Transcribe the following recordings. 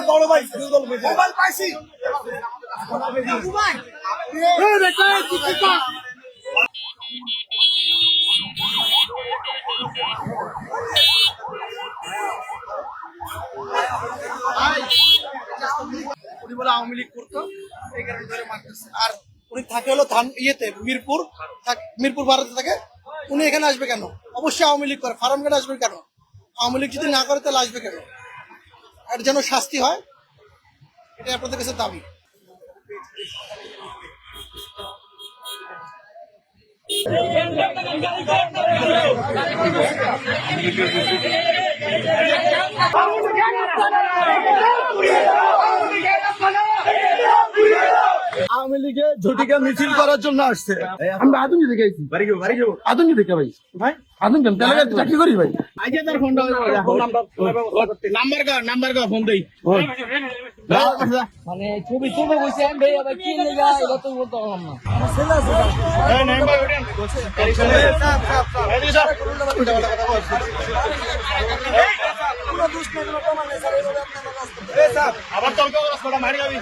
বড় ভাই মোবাইল পাইছি উনি বলে আওয়ামী লীগ করতো এই কারণে ধরে মারতেছে। আর উনি থাকে হলো ইয়েতে মিরপুর ভারতে থাকে। উনি এখানে আসবে কেন? অবশ্যই আওয়ামী লীগ করে। ফার্মগেট আসবে কেন? আওয়ামী লীগ যদি না করে তাহলে আসবে কেন? আর যেন শাস্তি হয়, এটা আপনাদের কাছে দাবি। আওয়ামী লীগে ঝটিকা মিছিল করার জন্য আসছে। আমি আদমজি দেখে আইছি। আদমজি দেখে ভাই আদম কেন তেলেগা চাকরি করি ভাই। নাম্বার ফোন দেই মানে ছবি তুলবে বসে আমি ভাই আবার কি লেগা এটা তো বলতে পারলাম না। আবার তর্ক মারি যাবি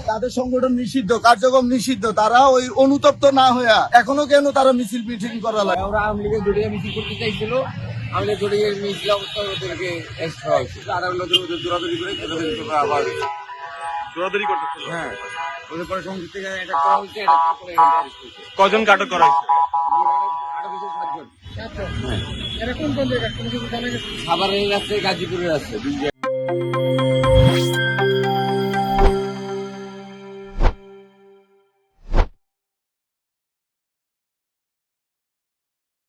তাদের সংগঠন নিষিদ্ধ, কার্যক্রম নিষিদ্ধ। তারা ওই অনুতপ্ত না হইয়া এখনো কেন তারা মিছিল মিটিং করা লাগে? ওরা আওয়ামী লীগের দুটিয়া মিছিল করতে চাইছিল, আওয়ামী লীগের দুটিয়া মিছিল অবস্থা ওদেরকে অ্যারেস্ট করা হয়েছে। আর দৌড়াদৌড়ি করে আবার দৌড়াদৌড়ি করতেছিল। হ্যাঁ ওদের পরে সংযুক্ত এটা করা হয়েছে, এটা পরে অ্যারেস্ট হয়েছে। কজন আটক করা হয়েছে? আরো বেশি 7 জন। খাবারের আছে, গাজীপুরের আছে।